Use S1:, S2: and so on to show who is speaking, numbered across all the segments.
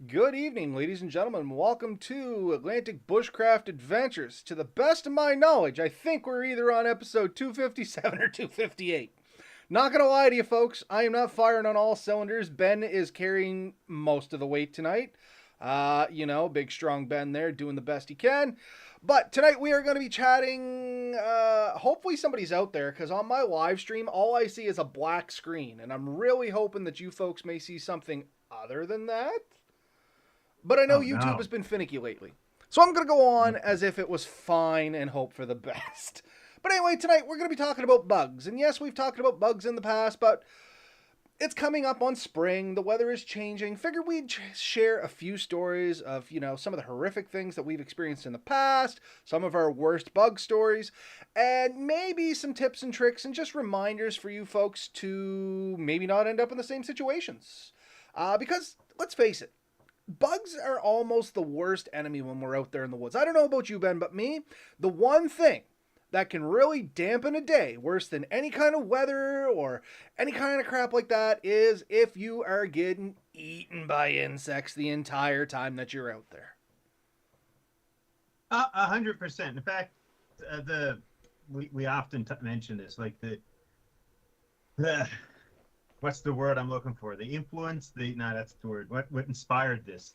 S1: Good evening, ladies and gentlemen. Welcome to Atlantic Bushcraft Adventures. To the best of my knowledge, I think we're either on episode 257 or 258. Not gonna lie to you, folks, I am not firing on all cylinders. Ben is carrying most of the weight tonight. Big strong Ben there doing the best he can. But tonight we are going to be chatting. Hopefully, somebody's out there because on my live stream, all I see is a black screen. And I'm really hoping that you folks may see something other than that. But I know
S2: Oh
S1: YouTube
S2: no.
S1: has been finicky lately. So I'm going to go on
S2: Yeah.
S1: as if it was fine and hope for the best. But anyway, tonight we're going to be talking about bugs. And yes, we've talked about bugs in the past, but it's coming up on spring. The weather is changing. Figured we'd share a few stories of, some of the horrific things that we've experienced in the past, some of our worst bug stories, and maybe some tips and tricks and just reminders for you folks to maybe not end up in the same situations. Because let's face it, bugs are almost the worst enemy when we're out there in the woods. I don't know about you, Ben, but me, the one thing that can really dampen a day worse than any kind of weather or any kind of crap like that is if you are getting eaten by insects the entire time that you're out there.
S2: 100%. In fact, the we often mention this, like the what's the word I'm looking for? The influence. The no, that's the word. What inspired this?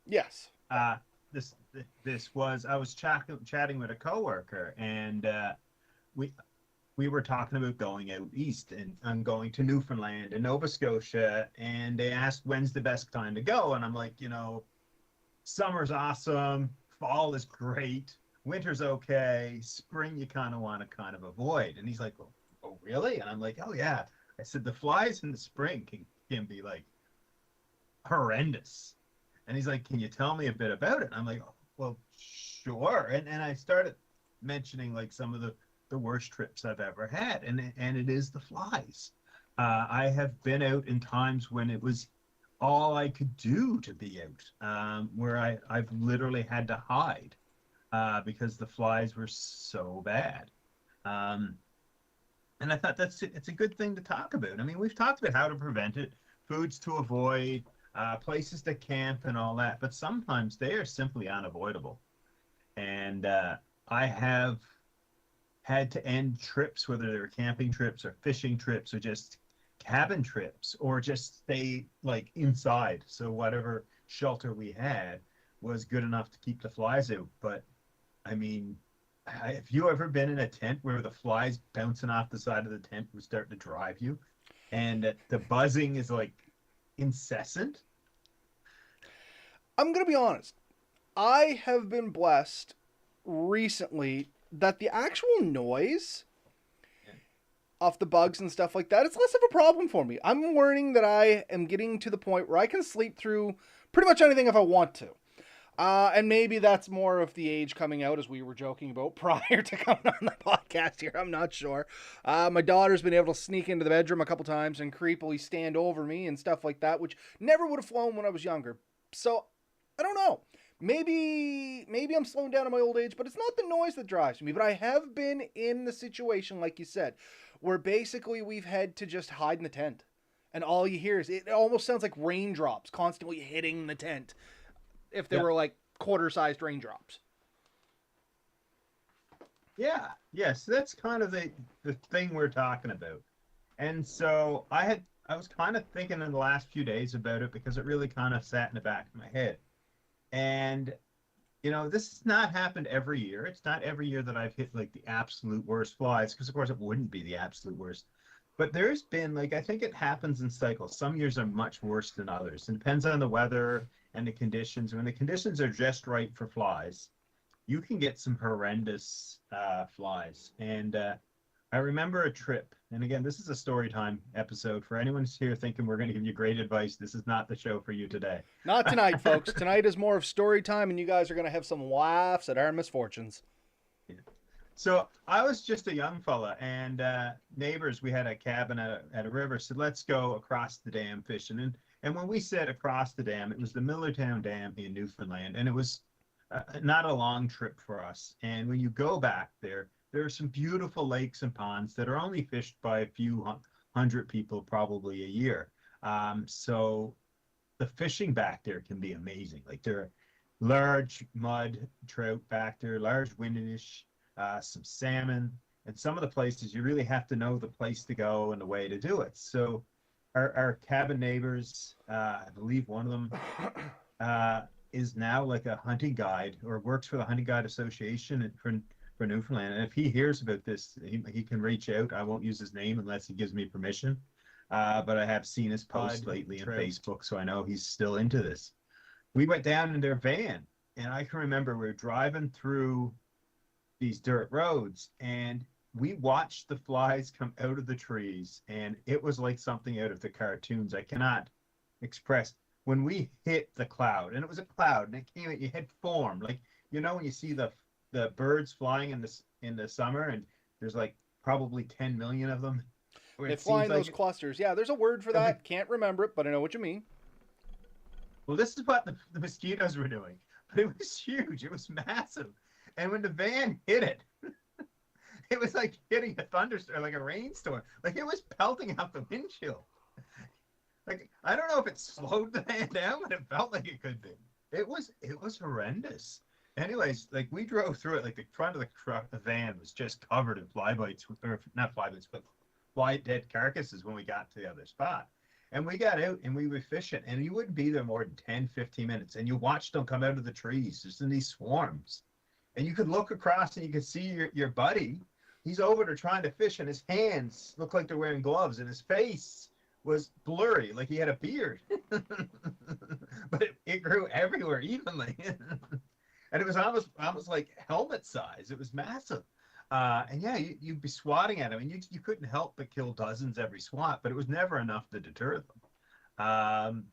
S1: Yes.
S2: Uh, this this was I was chatting with a coworker, and we we were talking about going out east, and I'm going to Newfoundland and Nova Scotia, and they asked when's the best time to go, and I'm like, summer's awesome, fall is great, winter's okay, spring you kind of want to kind of avoid. And he's like, oh really? And I'm like, oh yeah. I said the flies in the spring can be like horrendous. And he's like, can you tell me a bit about it? And I'm like, oh, well, sure. And I started mentioning like some of the worst trips I've ever had, and it is the flies. I have been out in times when it was all I could do to be out, where I've literally had to hide because the flies were so bad. Um, and I thought it's a good thing to talk about. I mean, we've talked about how to prevent it, foods to avoid, places to camp, and all that. But sometimes they are simply unavoidable. And I have had to end trips, whether they were camping trips or fishing trips or just cabin trips, or just stay like inside. So whatever shelter we had was good enough to keep the flies out. But I mean, have you ever been in a tent where the flies bouncing off the side of the tent would start to drive you, and the buzzing is like incessant?
S1: I'm going to be honest. I have been blessed recently that the actual noise off the bugs and stuff like that, it's less of a problem for me. I'm learning that I am getting to the point where I can sleep through pretty much anything if I want to. And maybe that's more of the age coming out, as we were joking about prior to coming on the podcast here. I'm not sure. My daughter's been able to sneak into the bedroom a couple times and creepily stand over me and stuff like that, which never would have flown when I was younger. So I don't know. Maybe I'm slowing down in my old age, but it's not the noise that drives me. But I have been in the situation, like you said, where basically we've had to just hide in the tent. And all you hear is it almost sounds like raindrops constantly hitting the tent if they
S2: Yeah.
S1: were like quarter-sized raindrops.
S2: Yeah, yes, that's kind of the thing we're talking about. And so I was kind of thinking in the last few days about it because it really kind of sat in the back of my head. And this has not happened every year. It's not every year that I've hit like the absolute worst flies, because of course it wouldn't be the absolute worst. But there's been like, I think it happens in cycles. Some years are much worse than others. It depends on the weather and the conditions. When the conditions are just right for flies, you can get some horrendous flies. And I remember a trip, and again, this is a story time episode. For anyone who's here thinking we're going to give you great advice, this is not the show for you today.
S1: Not tonight, folks. Tonight is more of story time, and you guys are going to have some laughs at our misfortunes.
S2: So I was just a young fella, and neighbors, we had a cabin at a river, said, let's go across the dam fishing. And when we said across the dam, it was the Millertown Dam in Newfoundland, and it was not a long trip for us. And when you go back there, there are some beautiful lakes and ponds that are only fished by a few hundred people probably a year. So the fishing back there can be amazing. Like there are large mud trout back there, large windinish, some salmon, and some of the places you really have to know the place to go and the way to do it. So our cabin neighbors, I believe one of them uh, is now like a hunting guide or works for the Hunting Guide Association for Newfoundland. And if he hears about this, he can reach out. I won't use his name unless he gives me permission. But I have seen his posts lately on Facebook, so I know he's still into this. We went down in their van, and I can remember we were driving through these dirt roads, and we watched the flies come out of the trees, and it was like something out of the cartoons. I cannot express when we hit the cloud, and it was a cloud, and it came, it had form, like when you see the birds flying in the summer, and there's like probably 10 million of them. Where
S1: They
S2: it
S1: fly
S2: seems
S1: in those
S2: like
S1: clusters. Yeah, there's a word for that. Can't remember it, but I know what you mean.
S2: well, this is what the mosquitoes were doing, but it was huge. It was massive, and when the van hit it, it was like hitting a thunderstorm, like a rainstorm. Like it was pelting out the windshield. Like I don't know if it slowed the van down, but it felt like it could be. It was horrendous. Anyways, like we drove through it, like the front of the van was just covered in fly bites, or not fly bites, but fly dead carcasses when we got to the other spot. And we got out and we were fishing, and you wouldn't be there more than 10, 15 minutes. And you watched them come out of the trees just in these swarms. And you could look across and you could see your buddy. He's over there trying to fish, and his hands look like they're wearing gloves, and his face was blurry, like he had a beard. But it grew everywhere evenly. And it was almost like helmet size. It was massive. And yeah, you'd be swatting at them, and you couldn't help but kill dozens every swat, but it was never enough to deter them.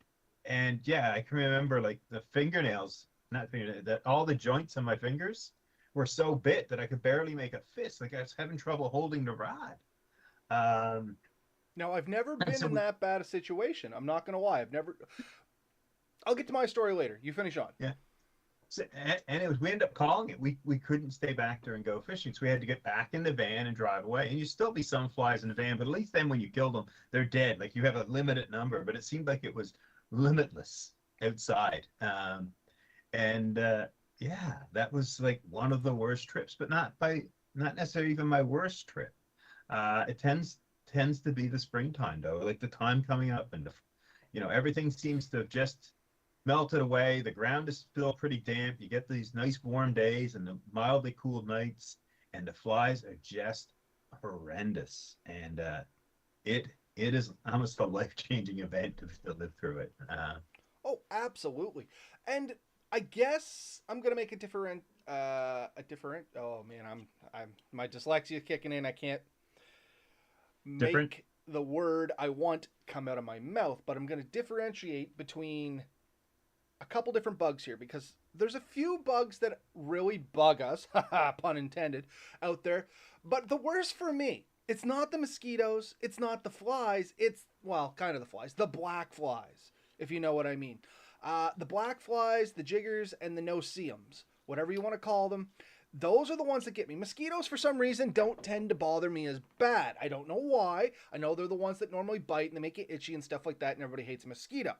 S2: And yeah, I can remember like the fingernails, not fingernails, that all the joints on my fingers were so bit that I could barely make a fist. Like I was having trouble holding the rod. Um,
S1: Now, I've never
S2: and
S1: been
S2: so
S1: in that bad a situation. I'm not going to lie. I've never. I'll get to my story later. You finish on.
S2: yeah. So, and it was, we ended up calling it. We couldn't stay back there and go fishing, so we had to get back in the van and drive away. And you still be some flies in the van, but at least then when you kill them, they're dead. Like you have a limited number, but it seemed like it was limitless outside. And yeah, that was like one of the worst trips, but not necessarily even my worst trip. It tends to be the springtime though, like the time coming up, and everything seems to have just melted away. The ground is still pretty damp. You get these nice warm days and the mildly cool nights, and the flies are just horrendous. And it is almost a life-changing event to live through it.
S1: Oh, absolutely. And I guess I'm gonna make a different. Oh man, I'm my dyslexia kicking in. I can't
S2: Different.
S1: make the word I want come out of my mouth, but I'm gonna differentiate between a couple different bugs here because there's a few bugs that really bug us, pun intended, out there. But the worst for me, it's not the mosquitoes, it's not the flies, it's, well, kind of the flies, the black flies, if you know what I mean. The black flies, the jiggers, and the no-see-ums, whatever you want to call them. Those are the ones that get me. Mosquitoes, for some reason, don't tend to bother me as bad. I don't know why. I know they're the ones that normally bite and they make you itchy and stuff like that, and everybody hates a mosquito.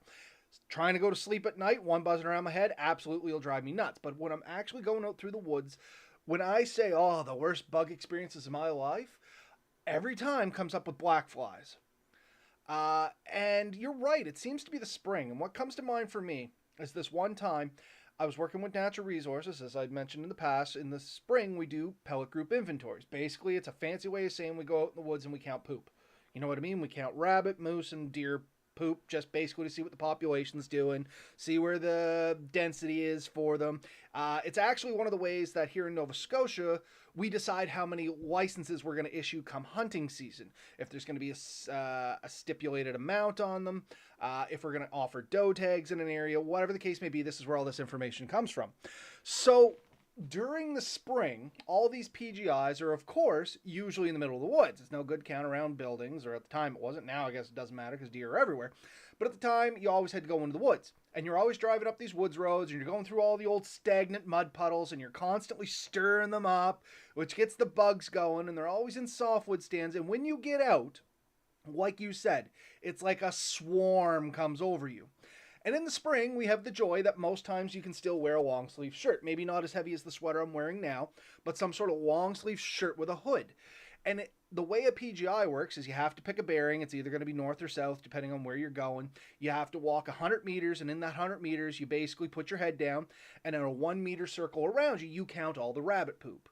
S1: Trying to go to sleep at night, one buzzing around my head, absolutely will drive me nuts. But when I'm actually going out through the woods, when I say, oh, the worst bug experiences of my life, every time comes up with black flies. And you're right, it seems to be the spring. And what comes to mind for me is this one time I was working with natural resources, as I'd mentioned in the past. In the spring, we do pellet group inventories. Basically, it's a fancy way of saying we go out in the woods and we count poop. You know what I mean? We count rabbit, moose, and deer poop, just basically to see what the population's doing, see where the density is for them. It's actually one of the ways that here in Nova Scotia, we decide how many licenses we're going to issue come hunting season. If there's going to be a stipulated amount on them, if we're going to offer doe tags in an area, whatever the case may be, this is where all this information comes from. So during the spring, all these PGIs are, of course, usually in the middle of the woods. It's no good counting around buildings, or at the time it wasn't. Now I guess it doesn't matter because deer are everywhere. But at the time, you always had to go into the woods. And you're always driving up these woods roads, and you're going through all the old stagnant mud puddles, and you're constantly stirring them up, which gets the bugs going, and they're always in softwood stands. And when you get out, like you said, it's like a swarm comes over you. And in the spring, we have the joy that most times you can still wear a long sleeve shirt. Maybe not as heavy as the sweater I'm wearing now, but some sort of long sleeve shirt with a hood. And the way a PGI works is you have to pick a bearing. It's either going to be north or south, depending on where you're going. You have to walk 100 meters, and in that 100 meters, you basically put your head down, and in a 1 meter circle around you, you count all the rabbit poop.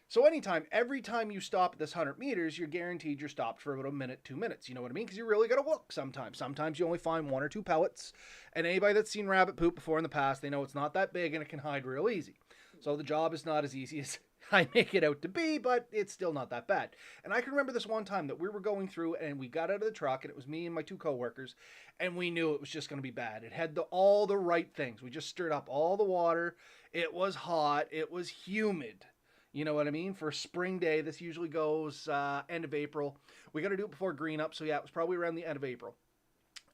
S1: So every time you stop at this 100 meters, you're guaranteed you're stopped for about a minute, 2 minutes. You know what I mean? Because you really got to look sometimes. Sometimes you only find one or two pellets. And anybody that's seen rabbit poop before in the past, they know it's not that big and it can hide real easy. So the job is not as easy as I make it out to be, but it's still not that bad. And I can remember this one time that we were going through and we got out of the truck, and it was me and my two coworkers, and we knew it was just going to be bad. It had all the right things. We just stirred up all the water. It was hot. It was humid. You know what I mean? For a spring day, this usually goes end of April. We got to do it before green up, so yeah, it was probably around the end of April.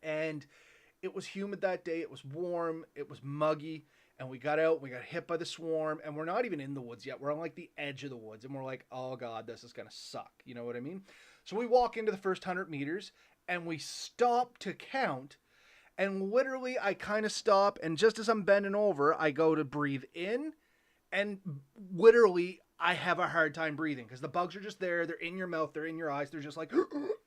S1: And it was humid that day. It was warm. It was muggy. And we got out. We got hit by the swarm. And we're not even in the woods yet. We're on like the edge of the woods. And we're like, oh, God, this is going to suck. You know what I mean? So we walk into the first 100 meters. And we stop to count. And literally, I kind of stop. And just as I'm bending over, I go to breathe in. And literally, I have a hard time breathing because the bugs are just there. They're in your mouth. They're in your eyes. They're just like,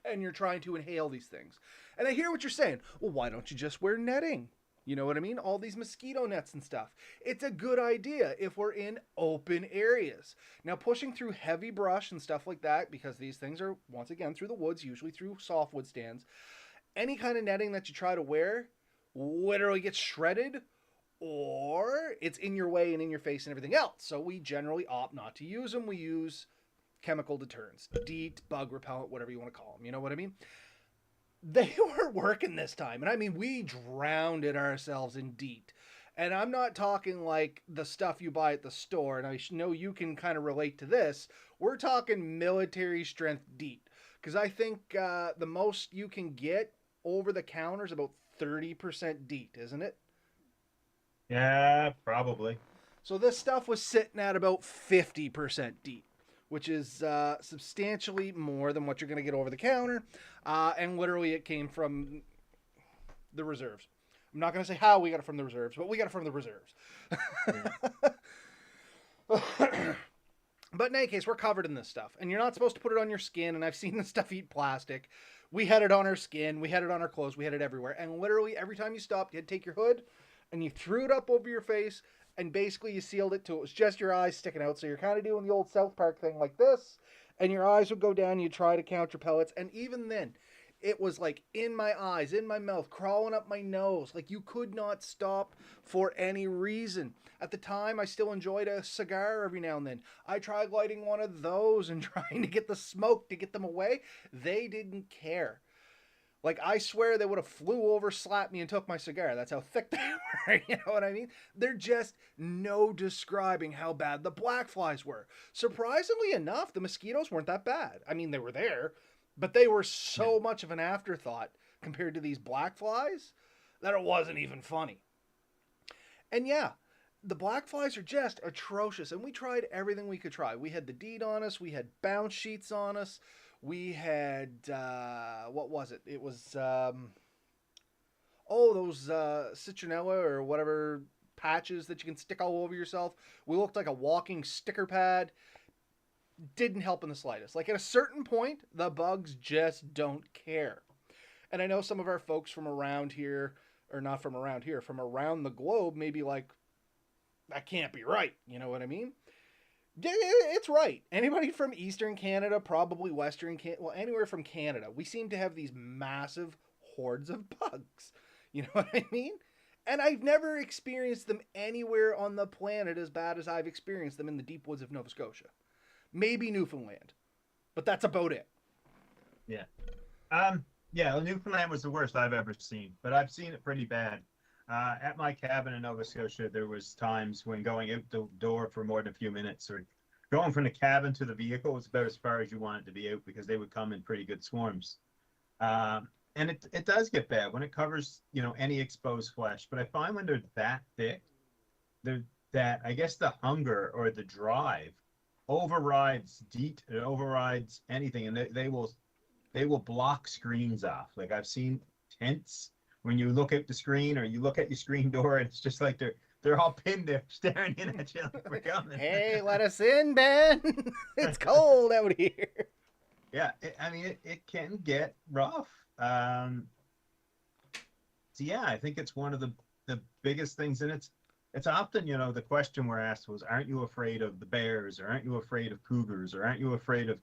S1: and you're trying to inhale these things. And I hear what you're saying. Well, why don't you just wear netting? You know what I mean? All these mosquito nets and stuff. It's a good idea if we're in open areas. Now, pushing through heavy brush and stuff like that, because these things are, once again, through the woods, usually through softwood stands, any kind of netting that you try to wear literally gets shredded, or it's in your way and in your face and everything else. So we generally opt not to use them. We use chemical deterrents, DEET, bug repellent, whatever you want to call them. You know what I mean? They were working this time. And I mean, we drowned it ourselves in DEET. And I'm not talking like the stuff you buy at the store. And I know you can kind of relate to this. We're talking military strength DEET. Because I think the most you can get over the counter is about 30% DEET, isn't it?
S2: Yeah, probably.
S1: So this stuff was sitting at about 50% DEET, which is substantially more than what you're going to get over the counter. And literally it came from the reserves. I'm not going to say how we got it from the reserves, but we got it from the reserves. But in any case, we're covered in this stuff. And you're not supposed to put it on your skin. And I've seen this stuff eat plastic. We had it on our skin. We had it on our clothes. We had it everywhere. And literally every time you stopped, you had to take your hood and you threw it up over your face, and basically you sealed it to it was just your eyes sticking out. So you're kind of doing the old South Park thing like this, and your eyes would go down. You try to count your pellets, and even then, it was like in my eyes, in my mouth, crawling up my nose. Like you could not stop for any reason. At the time, I still enjoyed a cigar every now and then. I tried lighting one of those and trying to get the smoke to get them away. They didn't care. Like, I swear they would have flew over, slapped me, and took my cigar. That's how thick they were. You know what I mean? They're just no describing how bad the black flies were. Surprisingly enough, the mosquitoes weren't that bad. I mean, they were there, but they were so much of an afterthought compared to these black flies that it wasn't even funny. And yeah, the black flies are just atrocious. And we tried everything we could try. We had the DEET on us. We had bounce sheets on us. We had, what was it? It was, those citronella or whatever patches that you can stick all over yourself. We looked like a walking sticker pad. Didn't help in the slightest. Like at a certain point, the bugs just don't care. And I know some of our folks from around here, or not from around here, from around the globe may be like, that can't be right. You know what I mean? It's right. Anybody from Eastern Canada, probably Western Canada, well, anywhere from Canada, we seem to have these massive hordes of bugs. You know what I mean? And I've never experienced them anywhere on the planet as bad as I've experienced them in the deep woods of Nova Scotia. Maybe Newfoundland, but that's about it.
S2: Yeah. Yeah, Newfoundland was the worst I've ever seen, but I've seen it pretty bad. At my cabin in Nova Scotia, there was times when going out the door for more than a few minutes or going from the cabin to the vehicle was about as far as you wanted to be out because they would come in pretty good swarms. And it does get bad when it covers, any exposed flesh. But I find when they're that thick, that I guess the hunger or the drive overrides DEET, it overrides anything, and they will block screens off. Like I've seen tents when you look at the screen or you look at your screen door, and it's just like they're all pinned there, staring in at you like we're coming.
S1: Hey, let us in, Ben. It's cold out here.
S2: Yeah, I mean, it can get rough. So yeah, I think it's one of the biggest things, and it's often, the question we're asked was, aren't you afraid of the bears, or aren't you afraid of cougars, or aren't you afraid of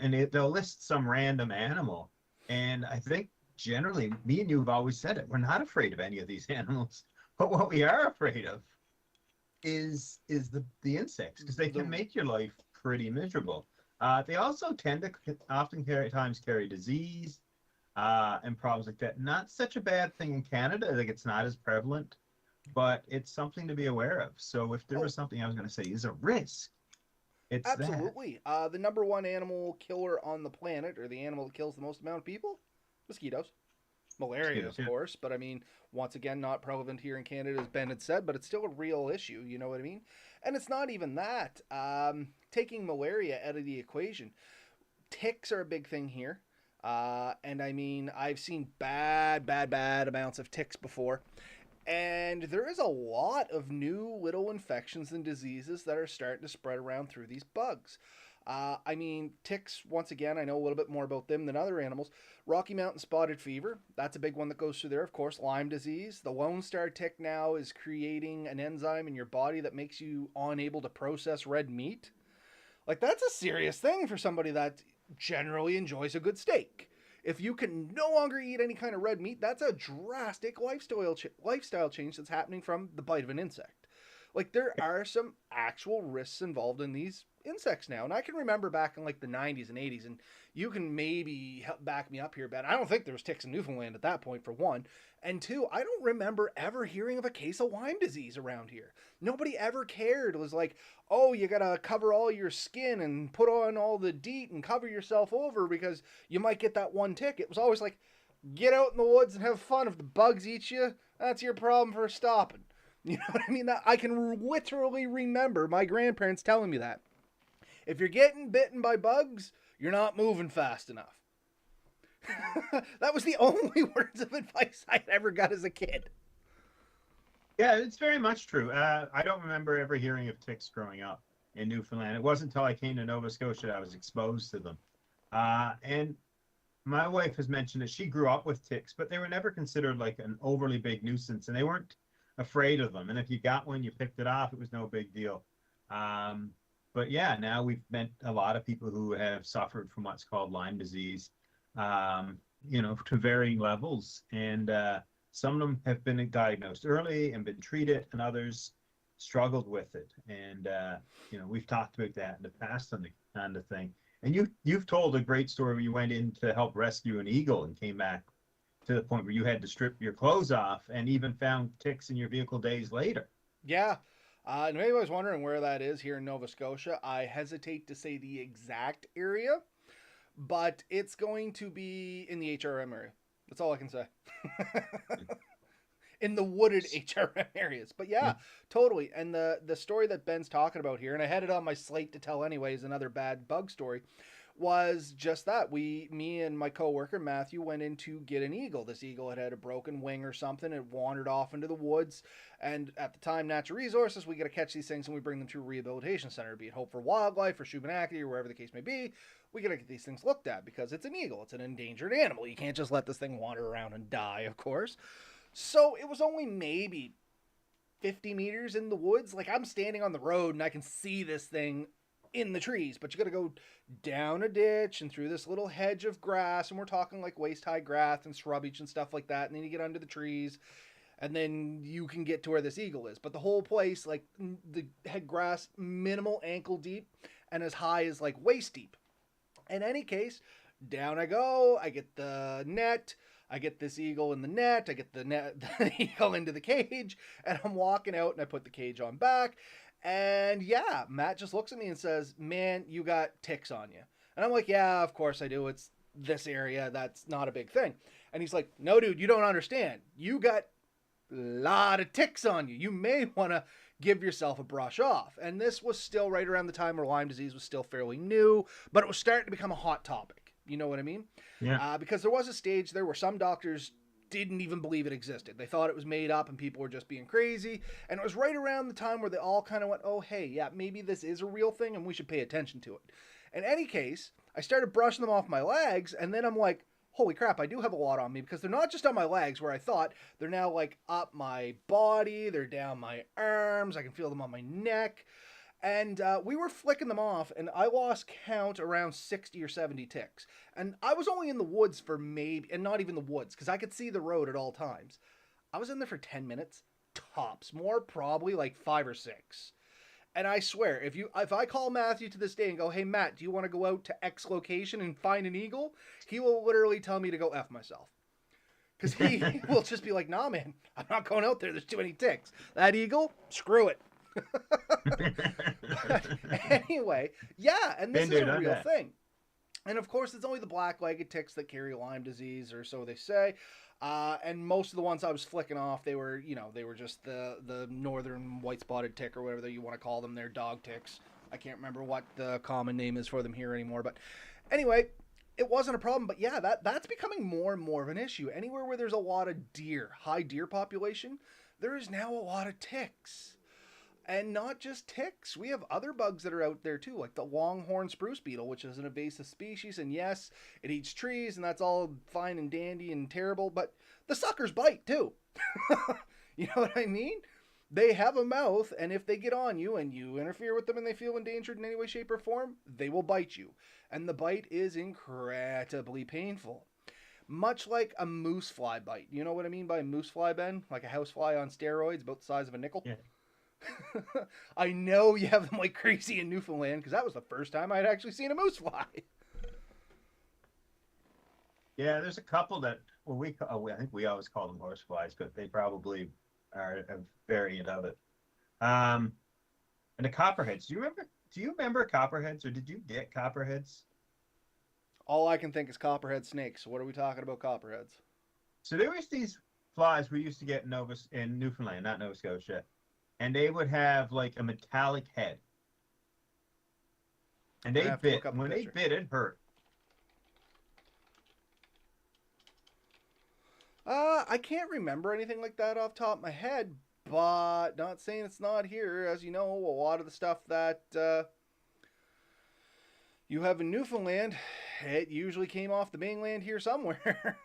S2: and they'll list some random animal, and I think generally, me and you have always said it, we're not afraid of any of these animals, but what we are afraid of is the insects, because they can make your life pretty miserable. They also tend to often carry disease, and problems like that. Not such a bad thing in Canada. Like, it's not as prevalent, but it's something to be aware of. So if there
S1: Oh,
S2: was something I was going to say is a risk, it's that.
S1: absolutely. The number one animal killer on the planet, or the animal that kills the most amount of people, mosquitoes. Malaria,
S2: Mosquitoes,
S1: of
S2: yeah.
S1: course, but I mean, once again, not prevalent here in Canada, as Ben had said, but it's still a real issue. You know what I mean? And it's not even that. Taking malaria out of the equation, ticks are a big thing here. And I mean, I've seen bad amounts of ticks before. And there is a lot of new little infections and diseases that are starting to spread around through these bugs. I mean, ticks, once again, I know a little bit more about them than other animals. Rocky Mountain spotted fever, that's a big one that goes through there, of course. Lyme disease. The Lone Star tick now is creating an enzyme in your body that makes you unable to process red meat. Like, that's a serious thing for somebody that generally enjoys a good steak. If you can no longer eat any kind of red meat, that's a drastic lifestyle change that's happening from the bite of an insect. Like, there are some actual risks involved in these insects now. And I can remember back in like the 90s and 80s, and you can maybe help back me up here, Ben. I don't think there was ticks in Newfoundland at that point, for one. And two, I don't remember ever hearing of a case of Lyme disease around here. Nobody ever cared. It was like, oh, you gotta cover all your skin and put on all the DEET and cover yourself over because you might get that one tick. It was always like, get out in the woods and have fun. If the bugs eat you, that's your problem for stopping. You know what I mean? I can literally remember my grandparents telling me that. If you're getting bitten by bugs, you're not moving fast enough. That was the only words of advice I ever got as a kid.
S2: Yeah, it's very much true. I don't remember ever hearing of ticks growing up in Newfoundland. It wasn't until I came to Nova Scotia that I was exposed to them. And my wife has mentioned that she grew up with ticks, but they were never considered like an overly big nuisance, and they weren't afraid of them. And if you got one, you picked it off, it was no big deal. But yeah, now we've met a lot of people who have suffered from what's called Lyme disease, to varying levels. And some of them have been diagnosed early and been treated, and others struggled with it. And we've talked about that in the past on the thing. And you've told a great story where you went in to help rescue an eagle and came back to the point where you had to strip your clothes off and even found ticks in your vehicle days later.
S1: Yeah. And maybe I was wondering where that is here in Nova Scotia. I hesitate to say the exact area, but it's going to be in the HRM area. That's all I can say. In the wooded HRM areas. But yeah, totally. And the story that Ben's talking about here, and I had it on my slate to tell anyways, another bad bug story, was just that. Me and my coworker Matthew went in to get an eagle. This eagle had a broken wing or something. It wandered off into the woods. And at the time, Natural Resources, we got to catch these things and we bring them to a rehabilitation center, be it Hope for Wildlife or Shubenacadie or wherever the case may be. We got to get these things looked at because it's an eagle. It's an endangered animal. You can't just let this thing wander around and die, of course. So it was only maybe 50 meters in the woods. Like, I'm standing on the road and I can see this thing in the trees, but you got to go down a ditch and through this little hedge of grass, and we're talking like waist-high grass and shrubage and stuff like that, and then you get under the trees, and then you can get to where this eagle is. But the whole place, like, the head grass, minimal ankle deep, and as high as like waist deep. In any case, down I go, I get the net, I get this eagle in the net, I get the eagle into the cage, and I'm walking out and I put the cage on back. And yeah, Matt just looks at me and says, man, you got ticks on you. And I'm like, yeah, of course I do. It's this area. That's not a big thing. And he's like, no, dude, you don't understand. You got a lot of ticks on you. You may want to give yourself a brush off. And this was still right around the time where Lyme disease was still fairly new, but it was starting to become a hot topic. You know what I mean?
S2: Yeah.
S1: Because there was a stage there where some doctors didn't even believe it existed. They thought it was made up and people were just being crazy. And it was right around the time where they all kind of went, oh, hey, yeah, maybe this is a real thing and we should pay attention to it. In any case, I started brushing them off my legs, and then I'm like, holy crap, I do have a lot on me, because they're not just on my legs where I thought. They're now like up my body, they're down my arms, I can feel them on my neck. And we were flicking them off, and I lost count around 60 or 70 ticks. And I was only in the woods for maybe, and not even the woods, because I could see the road at all times. I was in there for 10 minutes, tops. More probably like 5 or 6. And I swear, if I call Matthew to this day and go, hey, Matt, do you want to go out to X location and find an eagle? He will literally tell me to go F myself. Because he will just be like, nah, man, I'm not going out there. There's too many ticks. That eagle, screw it. Anyway, yeah, and this is a real thing. And of course, it's only the black-legged ticks that carry Lyme disease, or so they say. And most of the ones I was flicking off, they were just the northern white-spotted tick, or whatever you want to call them. They're dog ticks. I can't remember what the common name is for them here anymore. But anyway, it wasn't a problem. But yeah, that's becoming more and more of an issue. Anywhere where there's a lot of deer, high deer population, there is now a lot of ticks. And not just ticks. We have other bugs that are out there too, like the longhorn spruce beetle, which is an invasive species. And yes, it eats trees, and that's all fine and dandy and terrible, but the suckers bite too. You know what I mean? They have a mouth, and if they get on you and you interfere with them and they feel endangered in any way, shape, or form, they will bite you. And the bite is incredibly painful. Much like a moose fly bite. You know what I mean by a moose fly, Ben? Like a house fly on steroids, about the size of a nickel?
S2: Yeah.
S1: I know you have them like crazy in Newfoundland, because that was the first time I'd actually seen a moose fly.
S2: Yeah, there's a couple that, I think we always call them horse flies, but they probably are a variant of it. And the copperheads. Do you remember copperheads, or did you get copperheads?
S1: All I can think is copperhead snakes. So what are we talking about copperheads?
S2: So there was these flies we used to get in Newfoundland, not Nova Scotia. And they would have like a metallic head. And they bit. When they bit, it hurt.
S1: I can't remember anything like that off the top of my head, but not saying it's not here. As you know, a lot of the stuff that you have in Newfoundland, it usually came off the mainland here somewhere.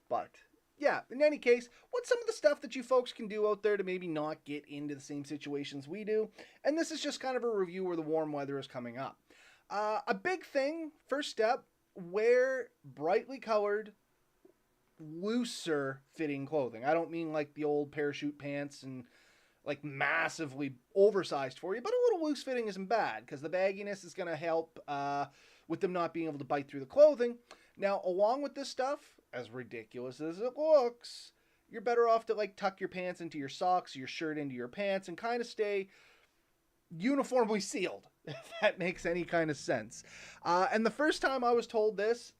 S1: But yeah, in any case, what's some of the stuff that you folks can do out there to maybe not get into the same situations we do? And this is just kind of a review where the warm weather is coming up. A big thing, first step, wear brightly colored, looser fitting clothing. I don't mean like the old parachute pants and like massively oversized for you, but a little loose fitting isn't bad, because the bagginess is going to help with them not being able to bite through the clothing. Now, along with this stuff, as ridiculous as it looks, you're better off to like tuck your pants into your socks, your shirt into your pants, and kind of stay uniformly sealed, if that makes any kind of sense. And the first time I was told this,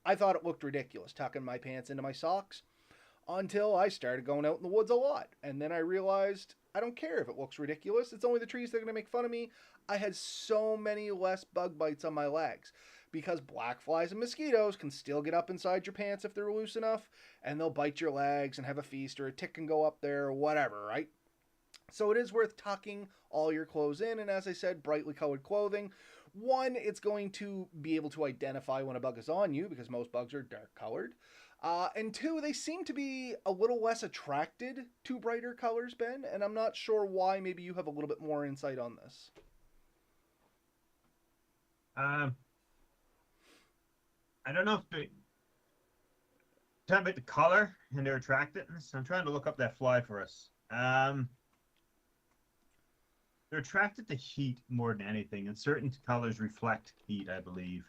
S1: I thought it looked ridiculous, tucking my pants into my socks, until I started going out in the woods a lot. And then I realized I don't care if it looks ridiculous. It's only the trees that are going to make fun of me. I had so many less bug bites on my legs, because black flies and mosquitoes can still get up inside your pants if they're loose enough, and they'll bite your legs and have a feast, or a tick can go up there, or whatever, right? So it is worth tucking all your clothes in, and as I said, brightly colored clothing. One, it's going to be able to identify when a bug is on you, because most bugs are dark colored. And two, they seem to be a little less attracted to brighter colors, Ben, and I'm not sure why. Maybe you have a little bit more insight on this.
S2: I don't know if they talking about the color and their attractiveness. I'm trying to look up that fly for us. They're attracted to heat more than anything, and certain colors reflect heat, I believe.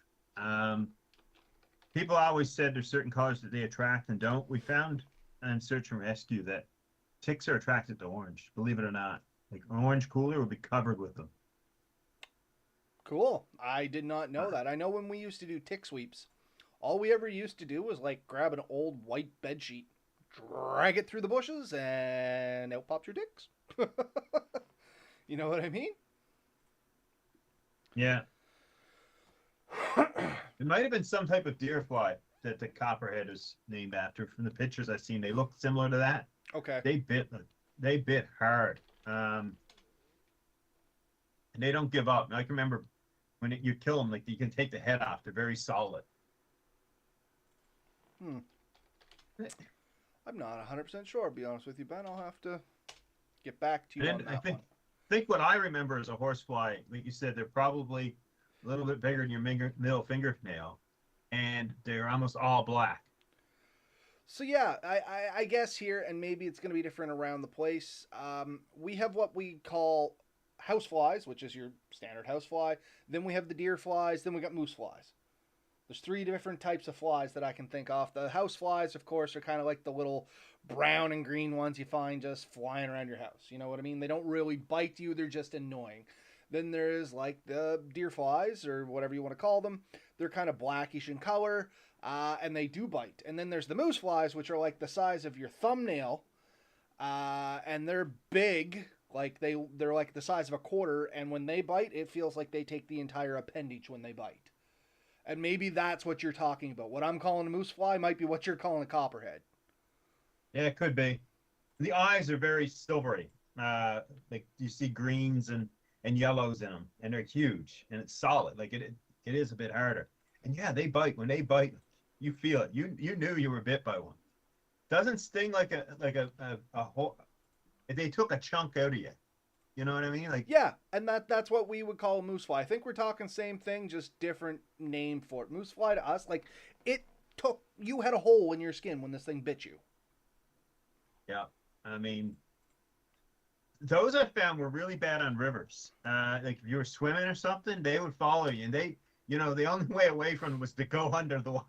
S2: People always said there's certain colors that they attract and don't. We found in Search and Rescue that ticks are attracted to orange, believe it or not. Like, an orange cooler would be covered with them.
S1: Cool. I did not know that. I know when we used to do tick sweeps, all we ever used to do was like grab an old white bed sheet, drag it through the bushes, and out pops your ticks. You know what I mean?
S2: Yeah. It might have been some type of deer fly. that the copperhead is named after. From the pictures I've seen, they look similar to that.
S1: Okay.
S2: They bit they bit hard, and they don't give up. And I can remember when you kill them, like you can take the head off. They're very solid.
S1: Hmm. I'm not 100% sure, to be honest with you, Ben. I'll have to get back to you on
S2: And I
S1: that one.
S2: think what I remember as a horsefly, like you said, they're probably a little bit bigger than your middle fingernail, and they're almost all black.
S1: So yeah, I guess here, and maybe it's going to be different around the place. We have what we call house flies, which is your standard house fly. Then we have the deer flies. Then we got moose flies. There's three different types of flies that I can think of. The house flies, of course, are kind of like the little brown and green ones you find just flying around your house. You know what I mean? They don't really bite you, they're just annoying. Then there's like the deer flies, or whatever you want to call them. They're kind of blackish in color, and they do bite. And then there's the moose flies, which are like the size of your thumbnail, and they're big. Like they're like the size of a quarter, and when they bite, it feels like they take the entire appendage when they bite. And maybe that's what you're talking about. What I'm calling a moose fly might be what you're calling a copperhead.
S2: Yeah, it could be. The eyes are very silvery. Like you see greens and yellows in them, and they're huge and it's solid. Like it is a bit harder. And yeah, they bite. When they bite, you feel it. You knew you were bit by one. Doesn't sting like a whole. They took a chunk out of you. You know what I mean? Like
S1: Yeah, and that's what we would call a moose fly. I think we're talking same thing, just different name for it. Moose fly to us, like it took you had a hole in your skin when this thing bit you.
S2: yeah, I mean those I found were really bad on rivers. Like if you were swimming or something, they would follow you, and the only way away from them was to go under the water.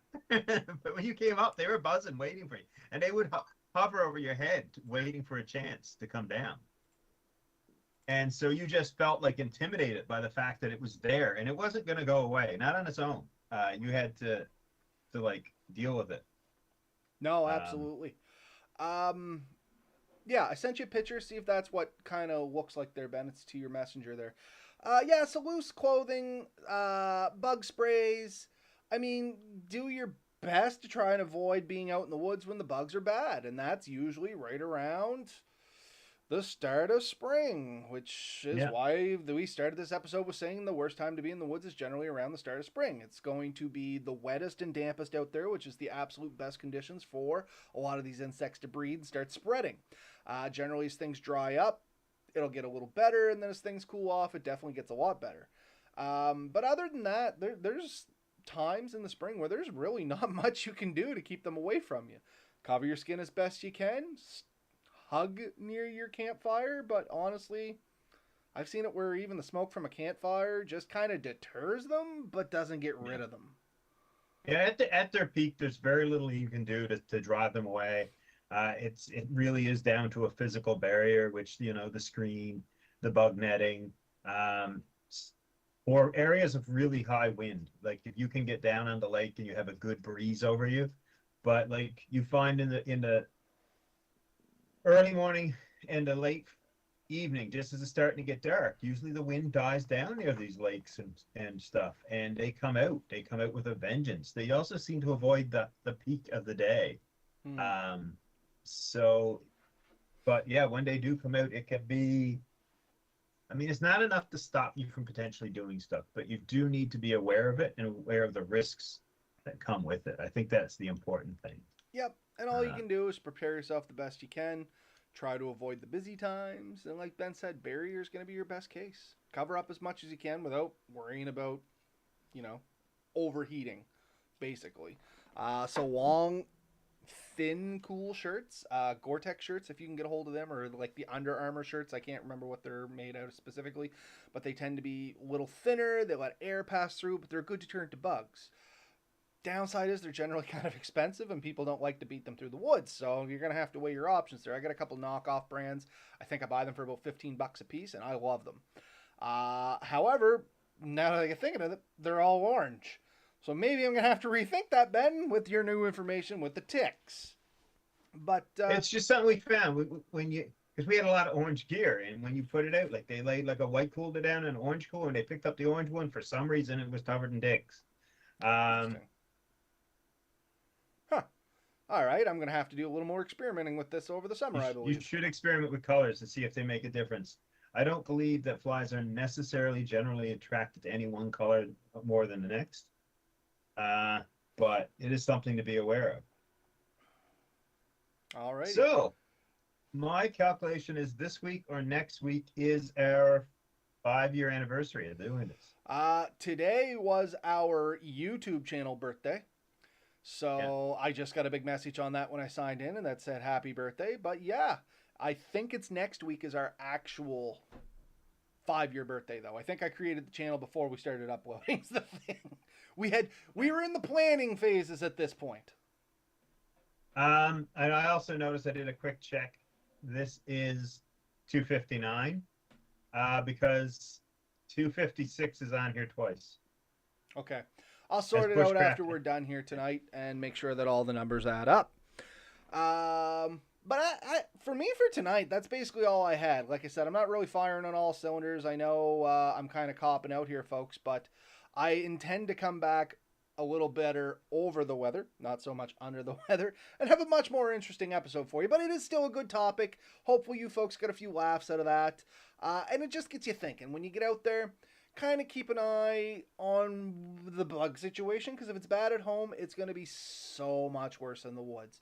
S2: But when you came up, they were buzzing, waiting for you, and they would hover over your head, waiting for a chance to come down. And so you just felt like intimidated by the fact that it was there, and it wasn't going to go away, not on its own. You had to like deal with it.
S1: No,
S2: Um,
S1: absolutely. Um, yeah, I sent you a picture. See if that's what kind of looks like there, Ben. It's to your messenger there. Yeah, so loose clothing, bug sprays. I mean, do your best to try and avoid being out in the woods when the bugs are bad, and that's usually right around the start of spring, which is
S2: yeah,
S1: why we started this episode with saying the worst time to be in the woods is generally around the start of spring. It's going to be the wettest and dampest out there, which is the absolute best conditions for a lot of these insects to breed and start spreading. Generally, as things dry up, it'll get a little better, and then as things cool off, it definitely gets a lot better. But other than that, there's times in the spring where there's really not much you can do to keep them away from you. Cover your skin as best you can, hug near your campfire, but honestly, I've seen it where even the smoke from a campfire just kind of deters them, but doesn't get
S2: yeah,
S1: rid of them.
S2: yeah. At their peak, there's very little you can do to drive them away. It really is down to a physical barrier, which the screen, the bug netting, um, or areas of really high wind. Like if you can get down on the lake and you have a good breeze over you, but like you find in the early morning and the late evening, just as it's starting to get dark, usually the wind dies down near these lakes and stuff, and they come out. They come out with a vengeance. They also seem to avoid the peak of the day.
S1: Hmm.
S2: Um, so, but yeah, when they do come out, it can be. I mean, it's not enough to stop you from potentially doing stuff, but you do need to be aware of it and aware of the risks that come with it. I think that's the important thing.
S1: Yep, and all you
S2: Uh,
S1: can do is prepare yourself the best you can. Try to avoid the busy times, and like Ben said, barrier is going to be your best case. Cover up as much as you can without worrying about, you know, overheating, basically. So long, thin, cool shirts, Gore-Tex shirts if you can get a hold of them, or like the Under Armour shirts. I can't remember what they're made out of specifically, but they tend to be a little thinner. They let air pass through, but they're a good deterrent to bugs. Downside is they're generally kind of expensive, and people don't like to beat them through the woods. So you're gonna have to weigh your options there. I got a couple knockoff brands. I think I buy them for about $15 a piece, and I love them. However, now that I get thinking of it, they're all orange. So maybe I'm gonna have to rethink that, Ben, with your new information with the ticks. But
S2: it's just something we found when you because we had a lot of orange gear, and when you put it out, like they laid like a white cooler down and an orange cooler, and they picked up the orange one. For some reason, it was covered in dicks. Um,
S1: interesting.
S2: so, but yeah, when they do come out, it can be. I mean, it's not enough to stop you from potentially doing stuff, but you do need to be aware of it and aware of the risks that come with it. I think that's the important thing.
S1: Interesting.
S2: Um,
S1: All right, I'm going to have to do a little more experimenting with this over the summer, I
S2: You
S1: believe.
S2: should experiment with colors to see if they make a difference. I don't believe that flies are necessarily generally attracted to any one color more than the next, uh, but it is something to be aware of.
S1: All righty.
S2: So, my calculation is this week or next week is our 5-year anniversary of doing this.
S1: Today was our YouTube channel birthday.
S2: Yeah.
S1: So I just got a big message on that when I signed in and that said happy birthday. But yeah, I think it's next week is our actual 5-year birthday though. I think I created the channel before we started uploading. The thing. We were in the planning phases at this point.
S2: And I also noticed I did a quick check. This is 259, because 256 is on here twice.
S1: Okay. I'll sort it out after we're done here tonight and make sure that all the numbers add up. But for me for tonight, that's basically all I had. Like I said, I'm not really firing on all cylinders. I know I'm kind of copping out here, folks, but I intend to come back a little better over the weather, not so much under the weather, and have a much more interesting episode for you. But it is still a good topic. Hopefully you folks get a few laughs out of that. And it just gets you thinking. When you get out there, kind of keep an eye on the bug situation, because if it's bad at home, it's going to be so much worse in the woods.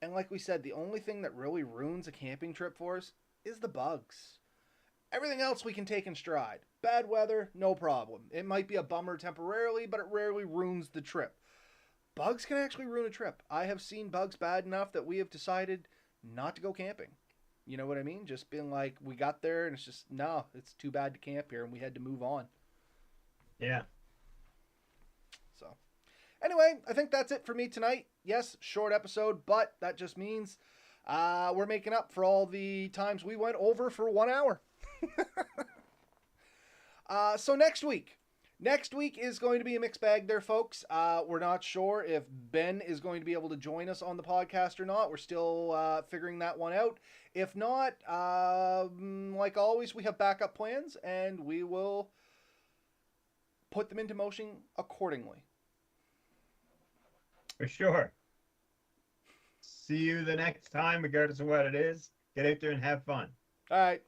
S1: And like we said, the only thing that really ruins a camping trip for us is the bugs. Everything else we can take in stride. Bad weather, no problem. It might be a bummer temporarily, but it rarely ruins the trip. Bugs can actually ruin a trip. I have seen bugs bad enough that we have decided not to go camping. You know what I mean? Just being like, we got there and it's just, no, it's too bad to camp here and we had to move on.
S2: Yeah.
S1: So, anyway, I think that's it for me tonight. Yes, short episode, but that just means we're making up for all the times we went over for 1 hour. So next week is going to be a mixed bag there, folks. We're not sure if Ben is going to be able to join us on the podcast or not. We're still figuring that one out. If not, like always, we have backup plans and we will put them into motion accordingly.
S2: For sure. See you the next time, regardless of what it is. Get out there and have fun.
S1: All right.